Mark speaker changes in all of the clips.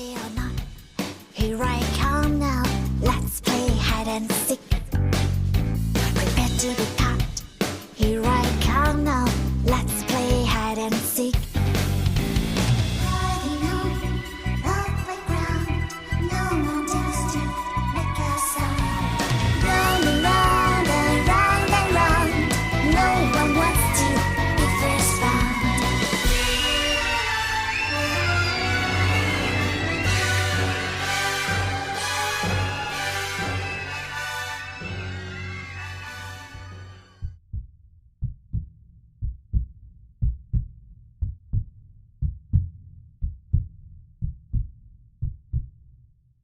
Speaker 1: Ready or not, here I come now. Let's play hide and seek. Prepare to be caught. Here I come now. Let's play hide and seek. Riding on the playground, no more dance to make a sound. Round and round and round and round. No one wants to be first found.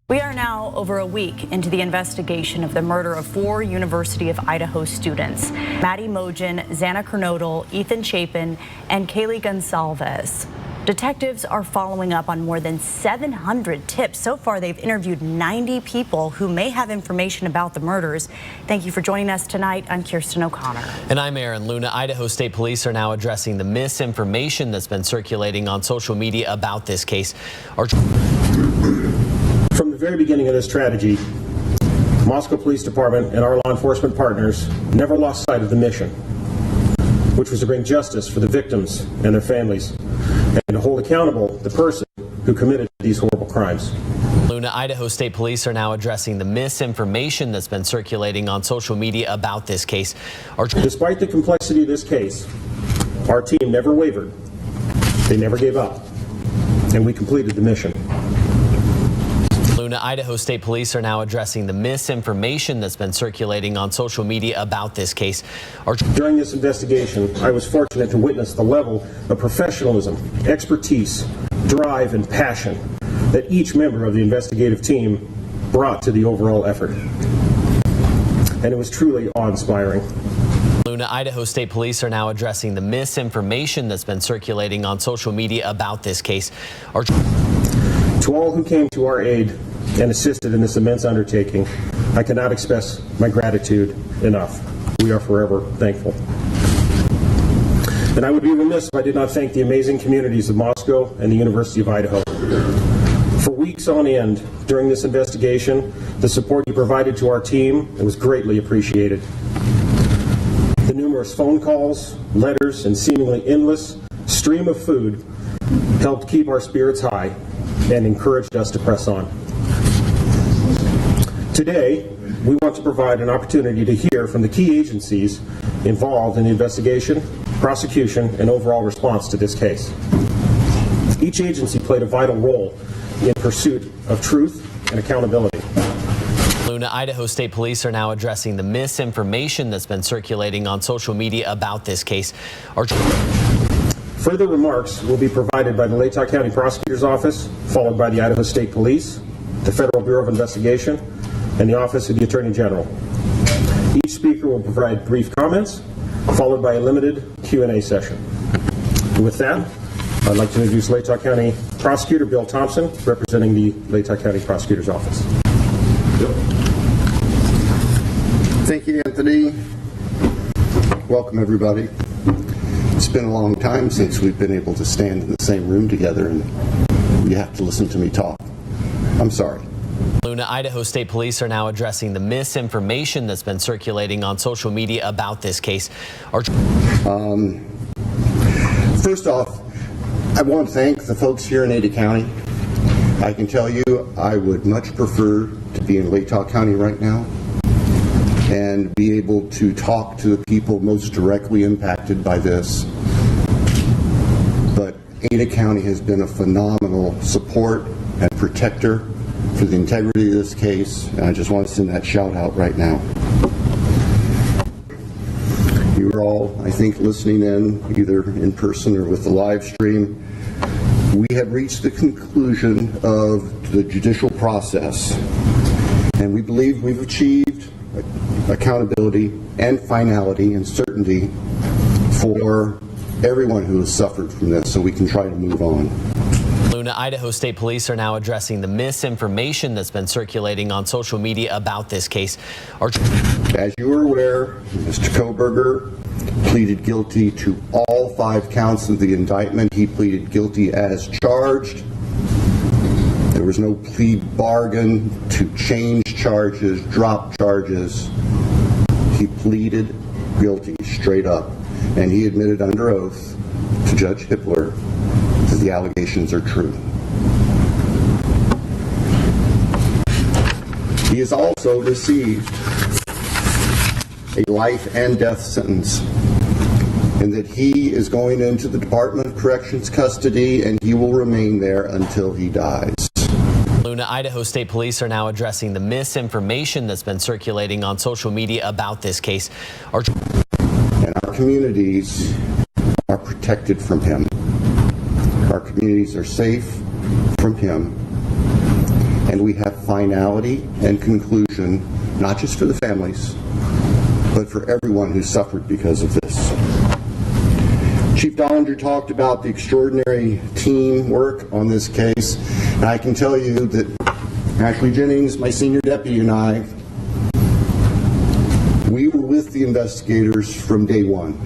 Speaker 2: We are now over a week into the investigation of the murder of 4 University of Idaho students, Maddie Mogen, Xana Kernodle, Ethan Chapin, and Kaylee Gonsalves. Detectives are following up on more than 700 tips. So far, they've interviewed 90 people who may have information about the murders. Thank you for joining us tonight. I'm Kirsten O'Connor.
Speaker 3: And I'm Aaron Luna. Idaho State Police are now addressing the misinformation that's been circulating on social media about this case.
Speaker 4: From the very beginning of this tragedy, Moscow Police Department and our law enforcement partners never lost sight of the mission, which was to bring justice for the victims and their families, and to hold accountable the person who committed these horrible crimes.
Speaker 3: Luna, Idaho State Police are now addressing the misinformation that's been circulating on social media about this case.
Speaker 4: Despite the complexity of this case, our team never wavered. They never gave up, and we completed the mission.
Speaker 3: Luna, Idaho State Police are now addressing the misinformation that's been circulating on social media about this case.
Speaker 4: During this investigation, I was fortunate to witness the level of professionalism, expertise, drive, and passion that each member of the investigative team brought to the overall effort. And it was truly awe-inspiring.
Speaker 3: Luna, Idaho State Police are now addressing the misinformation that's been circulating on social media about this case.
Speaker 4: To all who came to our aid and assisted in this immense undertaking, I cannot express my gratitude enough. We are forever thankful. And I would be remiss if I did not thank the amazing communities of Moscow and the University of Idaho. For weeks on end during this investigation, the support you provided to our team was greatly appreciated. The numerous phone calls, letters, and seemingly endless stream of food helped keep our spirits high and encouraged us to press on. Today, we want to provide an opportunity to hear from the key agencies involved in the investigation, prosecution, and overall response to this case. Each agency played a vital role in pursuit of truth and accountability.
Speaker 3: Luna, Idaho State Police are now addressing the misinformation that's been circulating on social media about this case.
Speaker 4: Further remarks will be provided by the Latah County Prosecutor's Office, followed by the Idaho State Police, the Federal Bureau of Investigation, and the Office of the Attorney General. Each speaker will provide brief comments, followed by a limited Q&A session. With that, I'd like to introduce Latah County Prosecutor Bill Thompson, representing the Latah County Prosecutor's Office. Bill.
Speaker 5: Thank you, Anthony. Welcome, everybody. It's been a long time since we've been able to stand in the same room together, and you have to listen to me talk. I'm sorry.
Speaker 3: Luna, Idaho State Police are now addressing the misinformation that's been circulating on social media about this case.
Speaker 5: First off, I want to thank the folks here in Ada County. I can tell you I would much prefer to be in Latah County right now and be able to talk to the people most directly impacted by this. But Ada County has been a phenomenal support and protector for the integrity of this case, and I just want to send that shout out right now. You are all, I think, listening in, either in person or with the live stream. We have reached the conclusion of the judicial process, and we believe we've achieved accountability and finality and certainty for everyone who has suffered from this, so we can try to move on.
Speaker 3: Luna, Idaho State Police are now addressing the misinformation that's been circulating on social media about this case.
Speaker 5: As you are aware, Mr. Kohberger pleaded guilty to all 5 counts of the indictment. He pleaded guilty as charged. There was no plea bargain to change charges, drop charges. He pleaded guilty straight up, and he admitted under oath to Judge Hippler that the allegations are true. He has also received a life and death sentence, and that he is going into the Department of Corrections custody, and he will remain there until he dies.
Speaker 3: Idaho State Police are now addressing the misinformation that's been circulating on social media about this case.
Speaker 5: And our communities are protected from him. Our communities are safe from him. And we have finality and conclusion, not just for the families, but for everyone who suffered because of this. Chief Dollinger talked about the extraordinary teamwork on this case, and I can tell you that Ashley Jennings, my senior deputy, and I, we were with the investigators from day one.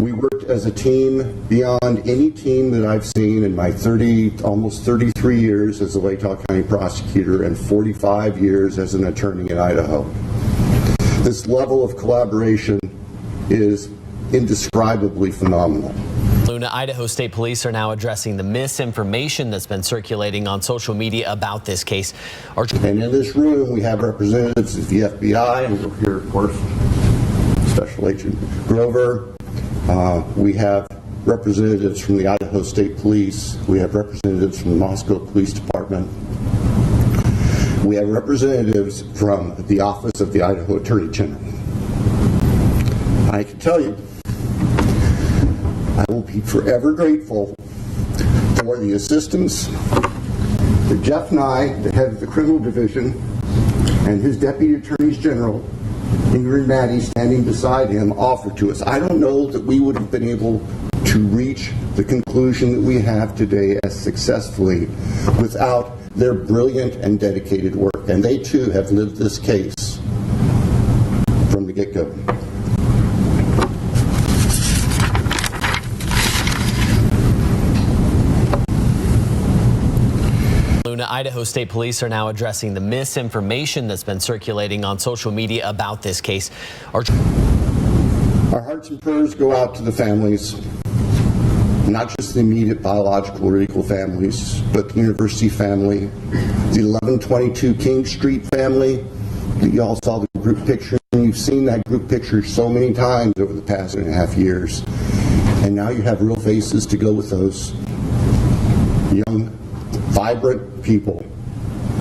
Speaker 5: We worked as a team beyond any team that I've seen in my almost 33 years as a Latah County prosecutor and 45 years as an attorney in Idaho. This level of collaboration is indescribably phenomenal.
Speaker 3: Idaho State Police are now addressing the misinformation that's been circulating on social media about this case.
Speaker 5: And in this room, we have representatives of the FBI, and we'll hear, of course, Special Agent Grover. We have representatives from the Idaho State Police. We have representatives from the Moscow Police Department. We have representatives from the Office of the Idaho Attorney General. I can tell you, I will be forever grateful for the assistance that Jeff Nye, the head of the criminal division, and his deputy attorneys general, Ingrid Maddie, standing beside him, offered to us. I don't know that we would have been able to reach the conclusion that we have today as successfully without their brilliant and dedicated work. And they too have lived this case from the get-go.
Speaker 3: Idaho State Police are now addressing the misinformation that's been circulating on social media about this case. Our
Speaker 5: hearts and prayers go out to the families, not just the immediate biological or legal families, but the university family, the 1122 King Street family. You all saw the group picture, and you've seen that group picture so many times over the past 1.5 years. And now you have real faces to go with those young, vibrant people.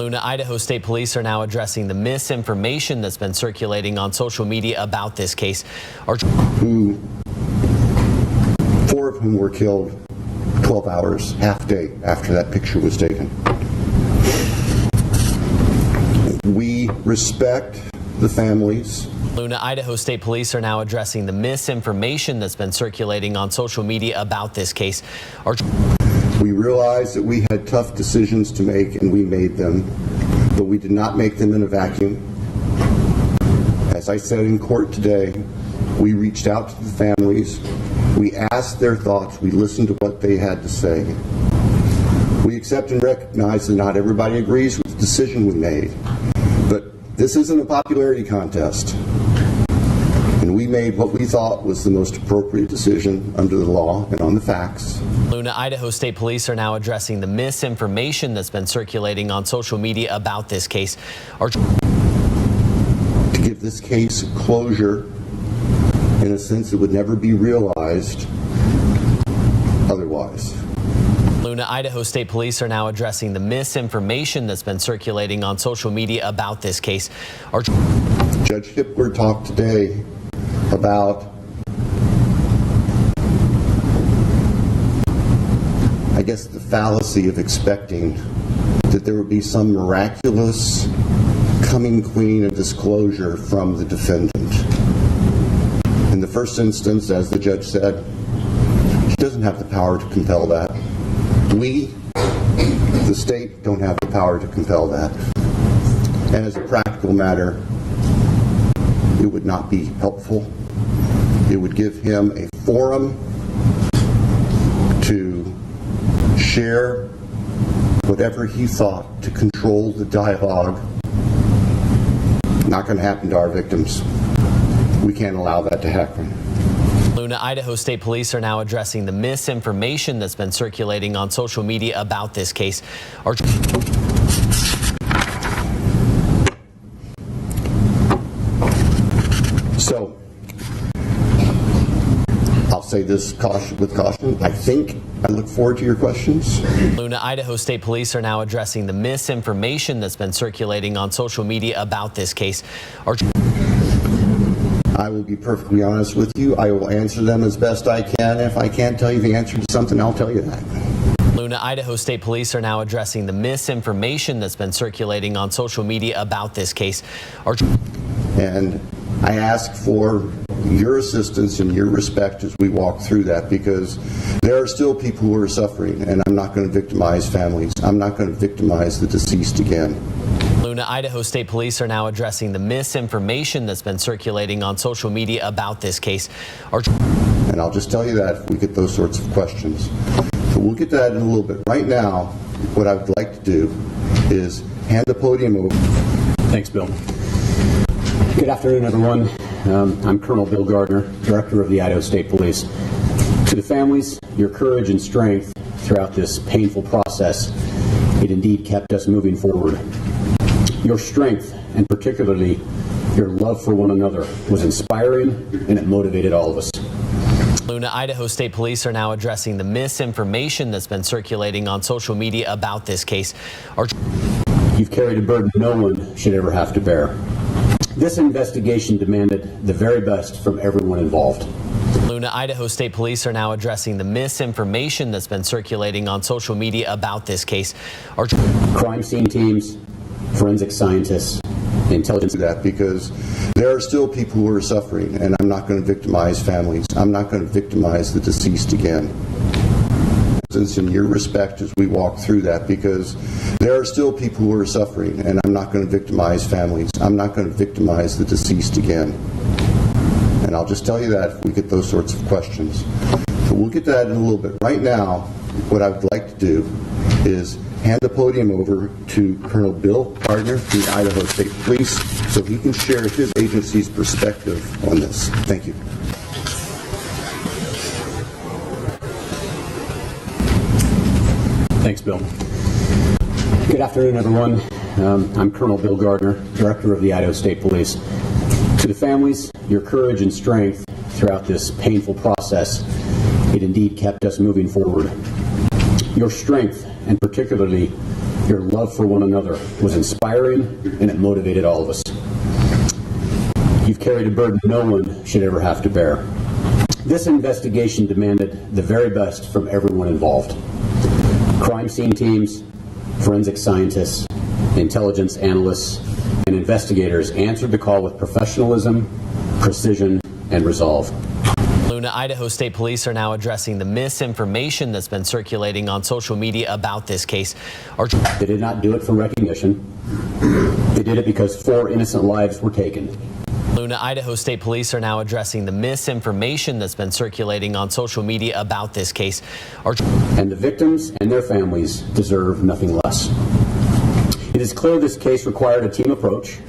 Speaker 3: Idaho State Police are now addressing the misinformation that's been circulating on social media about this case.
Speaker 5: 4 of whom were killed 12 hours, half day after that picture was taken. We respect the families.
Speaker 3: Idaho State Police are now addressing the misinformation that's been circulating on social media about this case.
Speaker 5: We realized that we had tough decisions to make, and we made them, but we did not make them in a vacuum. As I said in court today, we reached out to the families, we asked their thoughts, we listened to what they had to say. We accept and recognize that not everybody agrees with the decision we made, but this isn't a popularity contest. And we made what we thought was the most appropriate decision under the law and on the facts.
Speaker 3: Idaho State Police are now addressing the misinformation that's been circulating on social media about this case.
Speaker 5: To give this case closure in a sense that would never be realized otherwise.
Speaker 3: Idaho State Police are now addressing the misinformation that's been circulating on social media about this case.
Speaker 5: Judge Hippler talked today about, I guess, the fallacy of expecting that there would be some miraculous coming clean and disclosure from the defendant. In the first instance, as the judge said, she doesn't have the power to compel that. We, the state, don't have the power to compel that. And as a practical matter, it would not be helpful. It would give him a forum to share whatever he thought to control the dialogue. Not going to happen to our victims. We can't allow that to happen.
Speaker 3: Idaho State Police are now addressing the misinformation that's been circulating on social media about this case.
Speaker 5: So, I'll say this with caution. I look forward to your questions.
Speaker 3: Idaho State Police are now addressing the misinformation that's been circulating on social media about this case.
Speaker 5: I will be perfectly honest with you. I will answer them as best I can. If I can't tell you the answer to something, I'll tell you that.
Speaker 3: Idaho State Police are now addressing the misinformation that's been circulating on social media about this case.
Speaker 5: And I ask for your assistance and your respect as we walk through that, because there are still people who are suffering, and I'm not going to victimize families. I'm not going to victimize the deceased again.
Speaker 3: Idaho State Police are now addressing the misinformation that's been circulating on social media about this case.
Speaker 5: And I'll just tell you that if we get those sorts of questions. But we'll get to that in a little bit. Right now, what I would like to do is hand the podium over.
Speaker 6: Thanks, Bill. Good afternoon, everyone. I'm Colonel Bill Gardner, Director of the Idaho State Police. To the families, your courage and strength throughout this painful process, it indeed kept us moving forward. Your strength, and particularly your love for one another, was inspiring, and it motivated all of us.
Speaker 3: Idaho State Police are now addressing the misinformation that's been circulating on social media about this case.
Speaker 6: You've carried a burden no one should ever have to bear. This investigation demanded the very best from everyone involved.
Speaker 3: Idaho State Police are now addressing the misinformation that's been circulating on social media about this case.
Speaker 6: Crime scene teams, forensic scientists, intelligence.
Speaker 5: That because there are still people who are suffering, and I'm not going to victimize families. I'm not going to victimize the deceased again. And your respect as we walk through that, because there are still people who are suffering, and I'm not going to victimize families. I'm not going to victimize the deceased again. And I'll just tell you that if we get those sorts of questions. But we'll get to that in a little bit. Right now, what I would like to do is hand the podium over to Colonel Bill Gardner from the Idaho State Police so he can share his agency's perspective on this. Thank you.
Speaker 6: Thanks, Bill. Good afternoon, everyone. I'm Colonel Bill Gardner, Director of the Idaho State Police. To the families, your courage and strength throughout this painful process, it indeed kept us moving forward. Your strength, and particularly your love for one another, was inspiring, and it motivated all of us. You've carried a burden no one should ever have to bear. This investigation demanded the very best from everyone involved. Crime scene teams, forensic scientists, intelligence analysts, and investigators answered the call with professionalism, precision, and resolve.
Speaker 3: Idaho State Police are now addressing the misinformation that's been circulating on social media about this case.
Speaker 6: They did not do it for recognition. They did it because 4 innocent lives were taken.
Speaker 3: Idaho State Police are now addressing the misinformation that's been circulating on social media about this case.
Speaker 6: And the victims and their families deserve nothing less. It is clear this case required a team approach.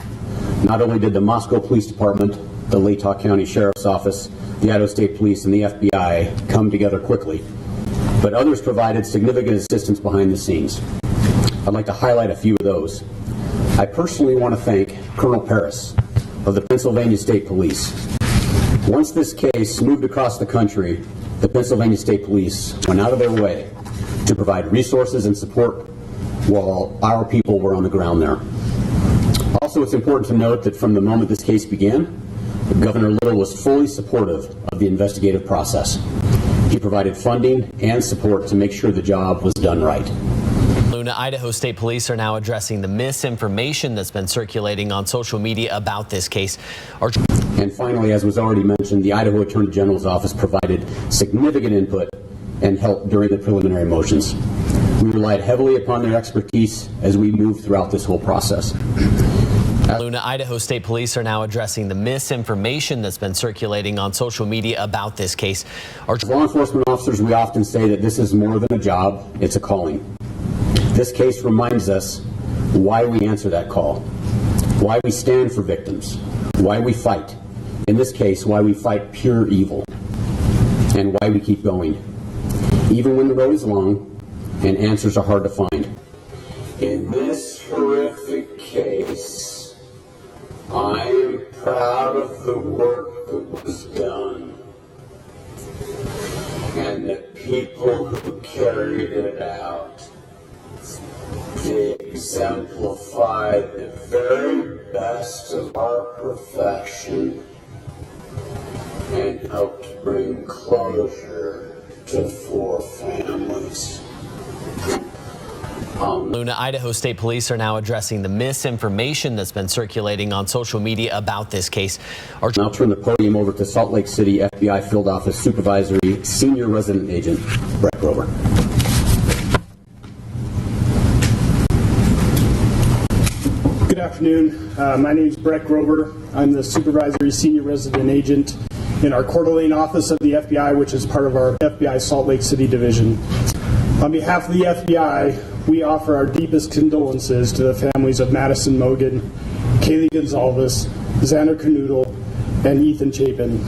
Speaker 6: Not only did the Moscow Police Department, the Latah County Sheriff's Office, the Idaho State Police, and the FBI come together quickly, but others provided significant assistance behind the scenes. I'd like to highlight a few of those. I personally want to thank Colonel Paris of the Pennsylvania State Police. Once this case moved across the country, the Pennsylvania State Police went out of their way to provide resources and support while our people were on the ground there. Also, it's important to note that from the moment this case began, Governor Little was fully supportive of the investigative process. He provided funding and support to make sure the job was done right.
Speaker 3: Idaho State Police are now addressing the misinformation that's been circulating on social media about this case.
Speaker 6: And finally, as was already mentioned, the Idaho Attorney General's office provided significant input and help during the preliminary motions. We relied heavily upon their expertise as we moved throughout this whole process.
Speaker 3: Idaho State Police are now addressing the misinformation that's been circulating on social media about this case.
Speaker 6: As law enforcement officers, we often say that this is more than a job, it's a calling. This case reminds us why we answer that call, why we stand for victims, why we fight. In this case, why we fight pure evil, and why we keep going, even when the road is long and answers are hard to find. In this horrific case, I am proud of the work that was done and the people who carried it out. They exemplified the very best of our profession and helped bring closure to 4 families.
Speaker 3: Luna, Idaho State Police are now addressing the misinformation that's been circulating on social media about this case.
Speaker 6: I'll now turn the podium over to Salt Lake City FBI Field Office Supervisory Senior Resident Agent Brett Grover.
Speaker 7: Good afternoon. My name is Brett Grover. I'm the Supervisory Senior Resident Agent in our Coeur d'Alene office of the FBI, which is part of our FBI Salt Lake City division. On behalf of the FBI, we offer our deepest condolences to the families of Madison Mogen, Kaylee Gonzalez, Xander Canoodle, and Ethan Chapin.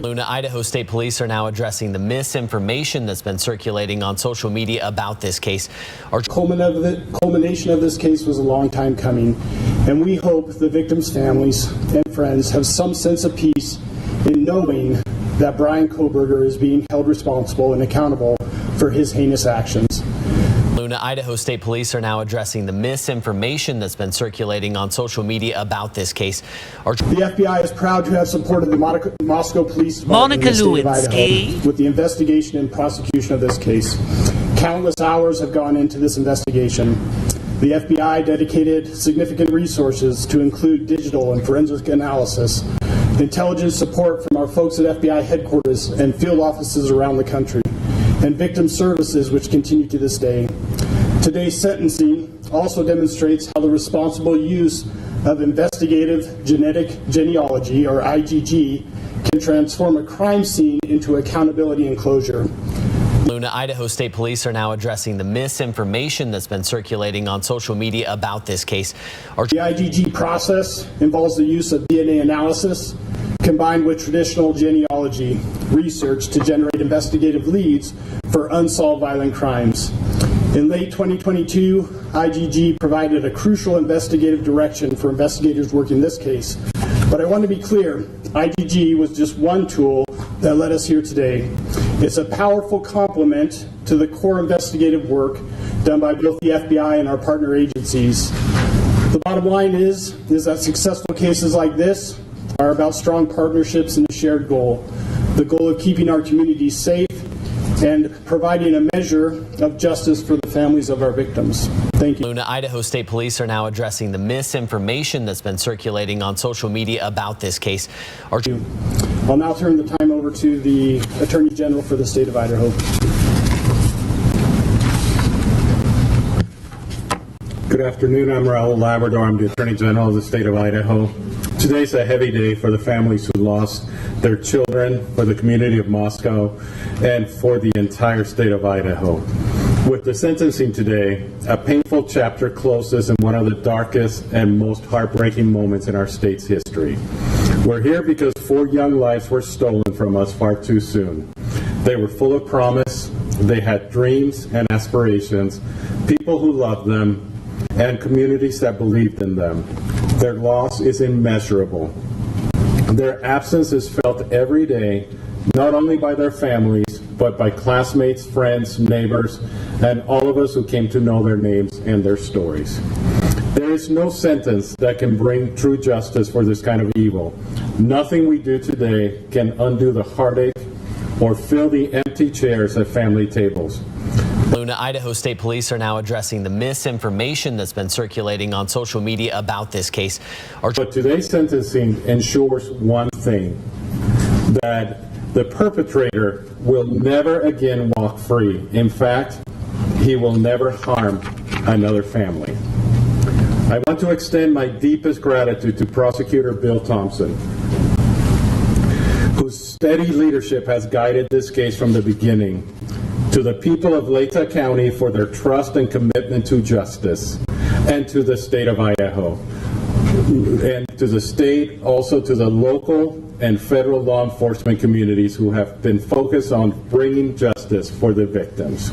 Speaker 3: Luna, Idaho State Police are now addressing the misinformation that's been circulating on social media about this case.
Speaker 7: Culmination of this case was a long time coming, and we hope the victims' families and friends have some sense of peace in knowing that Bryan Kohberger is being held responsible and accountable for his heinous actions.
Speaker 3: Luna, Idaho State Police are now addressing the misinformation that's been circulating on social media about this case.
Speaker 7: The FBI is proud to have supported the Moscow Police Department in the state of Idaho with the investigation and prosecution of this case. Countless hours have gone into this investigation. The FBI dedicated significant resources to include digital and forensic analysis, intelligence support from our folks at FBI headquarters and field offices around the country, and victim services which continue to this day. Today's sentencing also demonstrates how the responsible use of investigative genetic genealogy, or IGG, can transform a crime scene into accountability and closure.
Speaker 3: Luna, Idaho State Police are now addressing the misinformation that's been circulating on social media about this case.
Speaker 7: The IGG process involves the use of DNA analysis combined with traditional genealogy research to generate investigative leads for unsolved violent crimes. In late 2022, IGG provided a crucial investigative direction for investigators working this case. But I want to be clear, IGG was just one tool that led us here today. It's a powerful complement to the core investigative work done by both the FBI and our partner agencies. The bottom line is that successful cases like this are about strong partnerships and a shared goal, the goal of keeping our communities safe and providing a measure of justice for the families of our victims. Thank you.
Speaker 3: Luna, Idaho State Police are now addressing the misinformation that's been circulating on social media about this case.
Speaker 7: I'll now turn the time over to the Attorney General for the state of Idaho.
Speaker 8: Good afternoon. I'm Raul Labrador. I'm the Attorney General of the state of Idaho. Today's a heavy day for the families who lost their children, for the community of Moscow, and for the entire state of Idaho. With the sentencing today, a painful chapter closes in one of the darkest and most heartbreaking moments in our state's history. We're here because 4 young lives were stolen from us far too soon. They were full of promise, they had dreams and aspirations, people who loved them, and communities that believed in them. Their loss is immeasurable. Their absence is felt every day, not only by their families, but by classmates, friends, neighbors, and all of us who came to know their names and their stories. There is no sentence that can bring true justice for this kind of evil. Nothing we do today can undo the heartache or fill the empty chairs at family tables.
Speaker 3: Luna, Idaho State Police are now addressing the misinformation that's been circulating on social media about this case.
Speaker 8: But today's sentencing ensures one thing, that the perpetrator will never again walk free. In fact, he will never harm another family. I want to extend my deepest gratitude to Prosecutor Bill Thompson, whose steady leadership has guided this case from the beginning, to to the people of Latah County for their trust and commitment to justice, and to the state of Idaho, and to the state, also to the local and federal law enforcement communities who have been focused on bringing justice for the victims.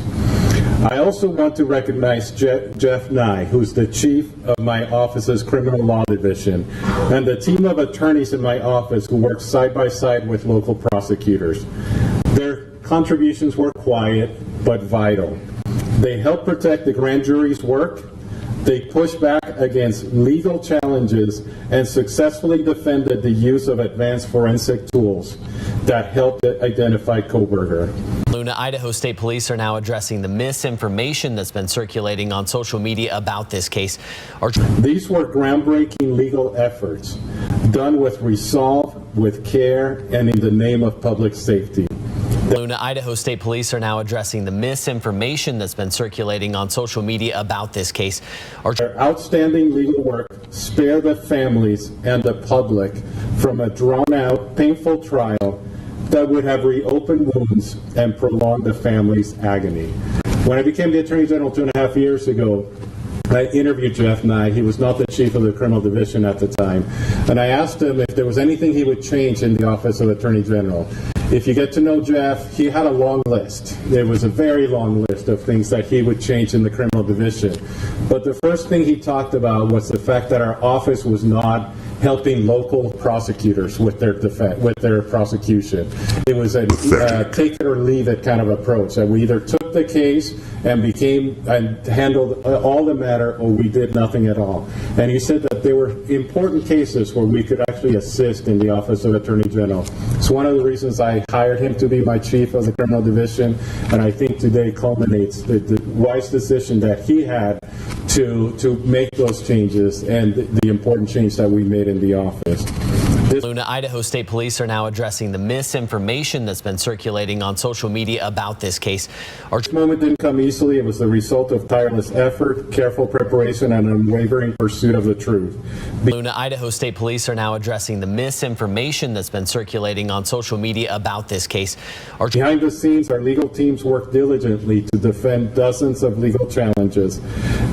Speaker 8: I also want to recognize Jeff Nye, who's the chief of my office's criminal law division, and the team of attorneys in my office who work side by side with local prosecutors. Their contributions were quiet but vital. They help protect the grand jury's work. They pushed back against legal challenges and successfully defended the use of advanced forensic tools that helped identify Kohberger.
Speaker 3: Idaho State Police are now addressing the misinformation that's been circulating on social media about this case.
Speaker 8: These were groundbreaking legal efforts done with resolve, with care, and in the name of public safety.
Speaker 3: Idaho State Police are now addressing the misinformation that's been circulating on social media about this case.
Speaker 8: Their outstanding legal work spared the families and the public from a drawn-out, painful trial that would have reopened wounds and prolonged the family's agony. When I became the Attorney General 2.5 years ago, I interviewed Jeff Nye. He was not the chief of the criminal division at the time. And I asked him if there was anything he would change in the office of Attorney General. If you get to know Jeff, he had a long list. There was a very long list of things that he would change in the criminal division. But the first thing he talked about was the fact that our office was not helping local prosecutors with their defense, with their prosecution. It was a take it or leave it kind of approach, that we either took the case and handled all the matter, or we did nothing at all. And he said that there were important cases where we could actually assist in the Office of Attorney General. It's one of the reasons I hired him to be my chief of the criminal division, and I think today culminates the wise decision that he had to make those changes and the important change that we made in the office.
Speaker 3: Idaho State Police are now addressing the misinformation that's been circulating on social media about this case.
Speaker 8: This moment didn't come easily. It was the result of tireless effort, careful preparation, and unwavering pursuit of the truth.
Speaker 3: Idaho State Police are now addressing the misinformation that's been circulating on social media about this case.
Speaker 8: Behind the scenes, our legal teams worked diligently to defend dozens of legal challenges.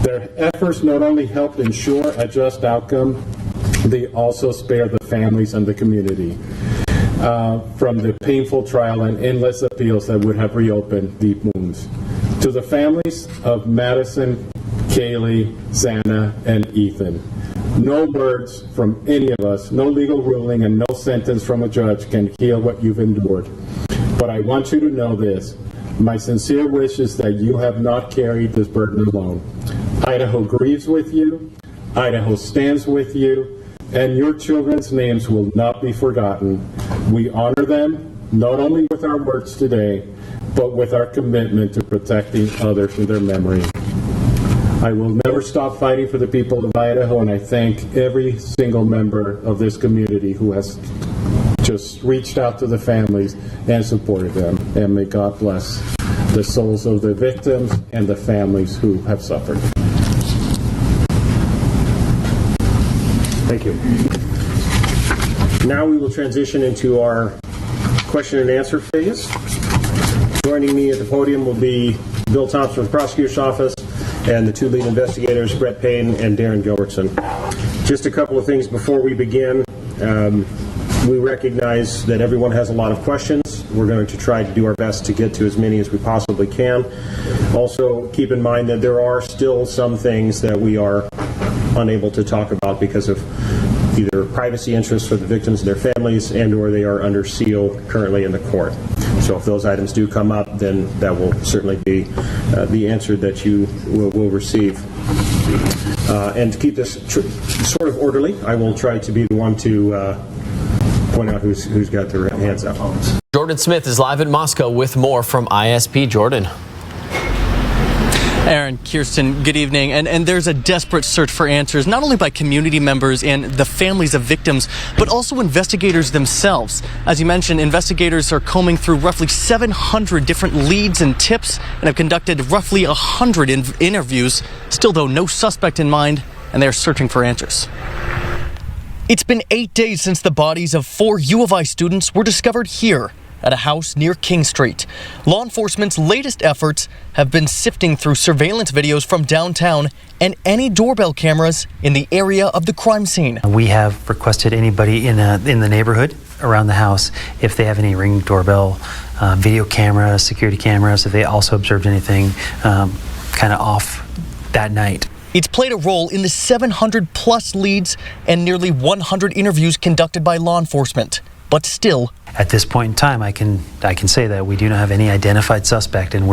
Speaker 8: Their efforts not only helped ensure a just outcome, they also spared the families and the community from the painful trial and endless appeals that would have reopened deep wounds. To the families of Madison, Kaylee, Xana, and Ethan, no words from any of us, no legal ruling, and no sentence from a judge can heal what you've endured. But I want you to know this. My sincere wish is that you have not carried this burden alone. Idaho grieves with you. Idaho stands with you. And your children's names will not be forgotten. We honor them, not only with our words today, but with our commitment to protecting others in their memory. I will never stop fighting for the people of Idaho, and I thank every single member of this community who has just reached out to the families and supported them. And may God bless the souls of the victims and the families who have suffered.
Speaker 4: Thank you. Now we will transition into our question and answer phase. Joining me at the podium will be Bill Thompson from the Prosecutor's Office and the two lead investigators, Brett Payne and Darren Gilbertson. Just a couple of things before we begin. We recognize that everyone has a lot of questions. We're going to try to do our best to get to as many as we possibly can. Also, keep in mind that there are still some things that we are unable to talk about because of either privacy interests for the victims and their families, and or they are under seal currently in the court. So if those items do come up, then that will certainly be the answer that you will receive. And to keep this sort of orderly, I will try to be the one to point out who's got their hands up.
Speaker 3: Jordan Smith is live in Moscow with more from ISP. Jordan.
Speaker 9: Aaron, Kirsten, good evening. And there's a desperate search for answers, not only by community members and the families of victims, but also investigators themselves. As you mentioned, investigators are combing through roughly 700 different leads and tips and have conducted roughly 100 interviews. Still, though, no suspect in mind, and they're searching for answers. It's been 8 days since the bodies of 4 U of I students were discovered here at a house near King Street. Law enforcement's latest efforts have been sifting through surveillance videos from downtown and any doorbell cameras in the area of the crime scene.
Speaker 10: We have requested anybody in the neighborhood around the house, if they have any Ring doorbell, video cameras, security cameras, if they also observed anything kind of off that night.
Speaker 9: It's played a role in the 700 plus leads and nearly 100 interviews conducted by law enforcement. But still,
Speaker 10: at this point in time, I can say that we do not have any identified suspect, and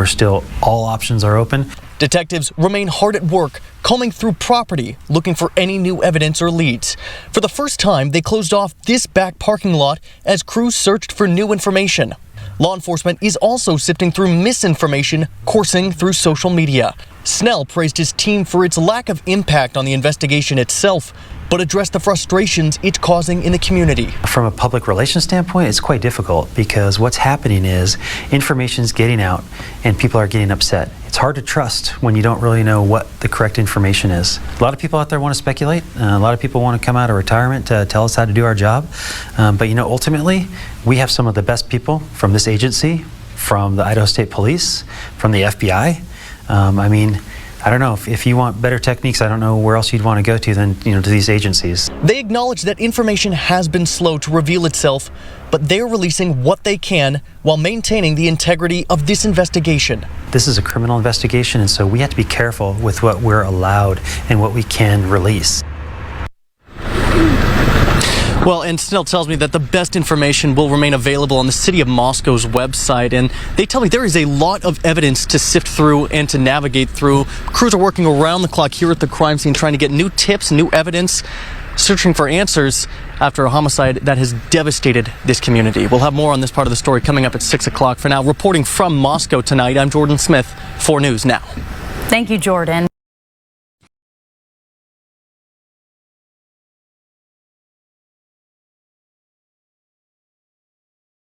Speaker 10: all options are open.
Speaker 9: Detectives remain hard at work, combing through property, looking for any new evidence or leads. For the first time, they closed off this back parking lot as crews searched for new information. Law enforcement is also sifting through misinformation coursing through social media. Snell praised his team for its lack of impact on the investigation itself, but addressed the frustrations it's causing in the community.
Speaker 10: From a public relations standpoint, it's quite difficult because what's happening is information's getting out and people are getting upset. It's hard to trust when you don't really know what the correct information is. A lot of people out there want to speculate. A lot of people want to come out of retirement to tell us how to do our job. But ultimately, we have some of the best people from this agency, from the Idaho State Police, from the FBI. I don't know, if you want better techniques, I don't know where else you'd want to go to than to these agencies.
Speaker 9: They acknowledge that information has been slow to reveal itself, but they're releasing what they can while maintaining the integrity of this investigation.
Speaker 10: This is a criminal investigation, and so we have to be careful with what we're allowed and what we can release.
Speaker 9: Well, and Snell tells me that the best information will remain available on the City of Moscow's website, and they tell me there is a lot of evidence to sift through and to navigate through. Crews are working around the clock here at the crime scene trying to get new tips, new evidence, searching for answers after a homicide that has devastated this community. We'll have more on this part of the story coming up at 6 o'clock. For now, reporting from Moscow tonight, I'm Jordan Smith, 4 News Now.
Speaker 2: Thank you, Jordan.